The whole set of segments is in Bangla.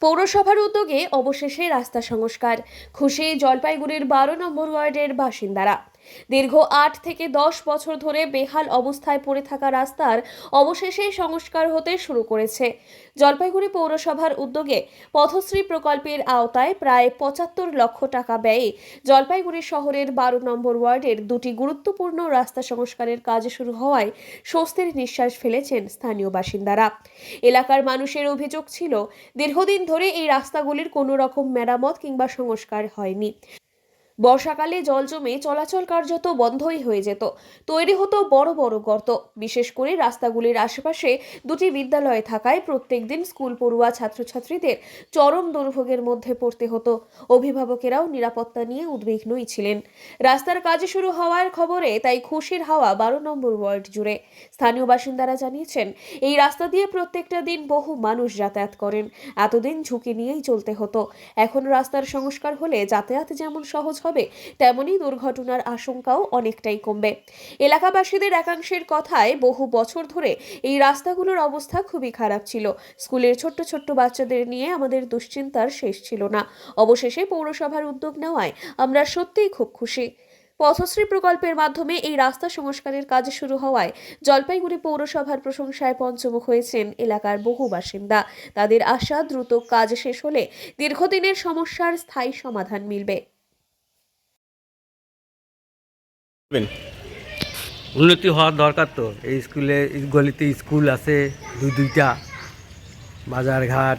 পৌরসভার উদ্যোগে অবশেষে রাস্তা সংস্কার, খুশি জলপাইগুড়ির 12 নম্বর ওয়ার্ডের বাসিন্দারা। দীর্ঘ 8 থেকে 10 বছর ধরে বেহাল অবস্থায় পড়ে থাকা রাস্তার অবশেষে সংস্কার হতে শুরু করেছে। জলপাইগুড়ি পৌরসভার উদ্যোগে পথশ্রী প্রকল্পের আওতায় প্রায় 75 লক্ষ টাকা ব্যয়ে জলপাইগুড়ি শহরের 12 নম্বর ওয়ার্ডের দুটি গুরুত্বপূর্ণ রাস্তা সংস্কারের কাজ শুরু হওয়ায় স্বস্তির নিঃশ্বাস ফেলেছেন স্থানীয় বাসিন্দারা। এলাকার মানুষের অভিযোগ ছিল, দীর্ঘদিন ধরে এই রাস্তাগুলির কোনো রকম মেরামত কিংবা সংস্কার হয়নি। বর্ষাকালে জল জমে চলাচল কার্যত বন্ধই হয়ে যেত, তৈরি হতো বড় বড় গর্ত। বিশেষ করে রাস্তাগুলির আশেপাশে দুটি বিদ্যালয় থাকায় প্রত্যেক দিন স্কুল পড়ুয়া ছাত্রছাত্রীদের চরম দুর্ভোগের মধ্যে পড়তে হতো। অভিভাবকেরাও নিরাপত্তা নিয়ে উদ্বিগ্নই ছিলেন। রাস্তার কাজ শুরু হওয়ার খবরে তাই খুশির হাওয়া 12 নম্বর ওয়ার্ড জুড়ে। স্থানীয় বাসিন্দারা জানিয়েছেন, এই রাস্তা দিয়ে প্রত্যেকটা দিন বহু মানুষ যাতায়াত করেন। এতদিন ঝুঁকি নিয়েই চলতে হতো। এখন রাস্তার সংস্কার হলে যাতায়াত যেমন সহজ হবে, তেমনি দুর্ঘটনার আশঙ্কাও অনেকটাই কমবে। এলাকাবাসীদের একাংশের কথায় বহু বছর ধরে এই রাস্তাগুলোর অবস্থা খুবই খারাপ ছিল। স্কুলের ছোট্ট ছোট্ট বাচ্চাদের নিয়ে আমাদের দুশ্চিন্তার শেষ ছিল না। অবশেষে পৌরসভার উদ্যোগ নেওয়ায় আমরা সত্যিই খুব খুশি। পথশ্রী প্রকল্পের মাধ্যমে এই রাস্তা সংস্কারের কাজ শুরু হওয়ায় জলপাইগুড়ি পৌরসভার প্রশংসায় পঞ্চমুখ হয়েছেন এলাকার বহু বাসিন্দা। তাদের আশা, দ্রুত কাজ শেষ হলে দীর্ঘদিনের সমস্যার স্থায়ী সমাধান মিলবে। উন্নতি হওয়ার দরকার তো। এই স্কুলে, গলিতে স্কুল আছে দুইটা, বাজার ঘাট।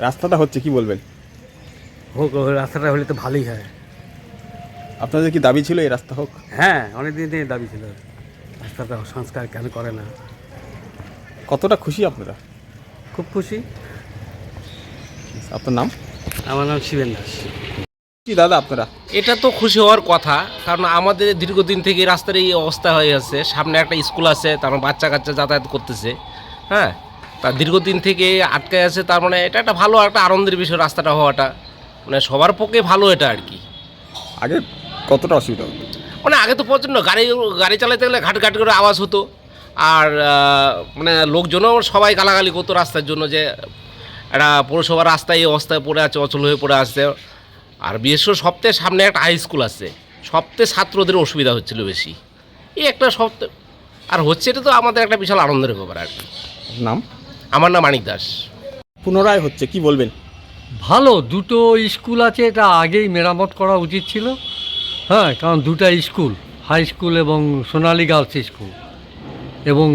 রাস্তাটা হচ্ছে, কি বলবেন? হোক, রাস্তাটা হলে তো ভালোই হয়। আপনাদের কি দাবি ছিল এই রাস্তা হোক? হ্যাঁ, অনেক দিন থেকে দাবি ছিল, রাস্তাটা সংস্কার কেন করে না। কতটা খুশি আপনারা? খুব খুশি। আপনার নাম? আমার নাম শিবেন দাস। কি দাদা আপনারা? এটা তো খুশি হওয়ার কথা, কারণ আমাদের দীর্ঘদিন থেকে রাস্তার এই অবস্থা হয়ে আছে। সামনে একটা স্কুল আছে, তার বাচ্চা কাচ্চা যাতায়াত করতেছে। হ্যাঁ, তা দীর্ঘদিন থেকে আটকে আছে, তার মানে এটা একটা ভালো একটা আনন্দের বিষয় রাস্তাটা হওয়াটা, মানে সবার পক্ষে ভালো এটা আর কি। আগে কতটা অসুবিধা হতো? মানে আগে তো প্রচণ্ড গাড়ি চালাতে গেলে ঘাট ঘাট করে আওয়াজ হতো, আর মানে লোকজনও সবাই গালাগালি করতো রাস্তার জন্য, যে একটা পৌরসভার রাস্তায় এই অবস্থায় পড়ে আছে, অচল হয়ে পড়ে আসছে। আর বিশেষ করে সপ্তাহে সামনে একটা হাই স্কুল আছে, সপ্তাহে ছাত্রদের অসুবিধা হচ্ছিল বেশি। এই একটা সপ্তাহ আর হচ্ছে, এটা তো আমাদের একটা বিশাল আনন্দের ব্যাপার আর কি। নাম? আমার নাম মানিক দাস। পুনরায় হচ্ছে, কি বলবেন? ভালো, দুটো স্কুল আছে, এটা আগেই মেরামত করা উচিত ছিল। হ্যাঁ, কারণ দুটা স্কুল, হাই স্কুল এবং সোনালী গার্লস স্কুল, এবং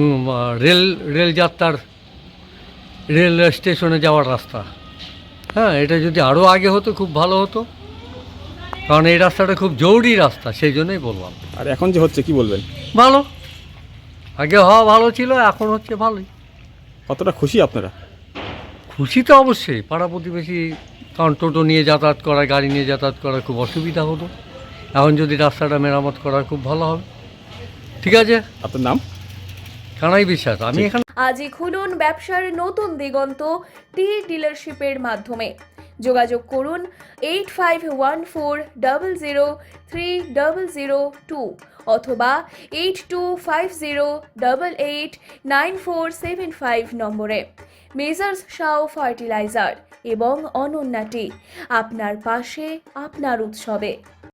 রেলযাত্রার রেল স্টেশনে যাওয়ার রাস্তা। হ্যাঁ, এটা যদি আরও আগে হতো খুব ভালো হতো, কারণ এই রাস্তাটা খুব জরুরি রাস্তা, সেই জন্যই বললাম। আর এখন যে হচ্ছে, কি বলবেন? ভালো, আগে হওয়া ভালো ছিল, এখন হচ্ছে ভালোই। কতটা খুশি আপনারা? খুশি তো অবশ্যই, পাড়া প্রতিবেশী, কারণ টোটো নিয়ে যাতায়াত করা, গাড়ি নিয়ে যাতায়াত করা খুব অসুবিধা হতো। এখন যদি রাস্তাটা মেরামত করা খুব ভালো হবে। ঠিক আছে। আপনার নাম? কানাই বিশ্বাস। আমি এখানে আজই খুলুন ব্যবসার নতুন দিগন্ত টি ডিলারশিপের মাধ্যমে। যোগাযোগ করুন 8514003002 অথবা 8250889475 নম্বরে। মেজার্স শাও ফার্টিলাইজার এবং অনন্যা টি, আপনার পাশে, আপনার উৎসবে।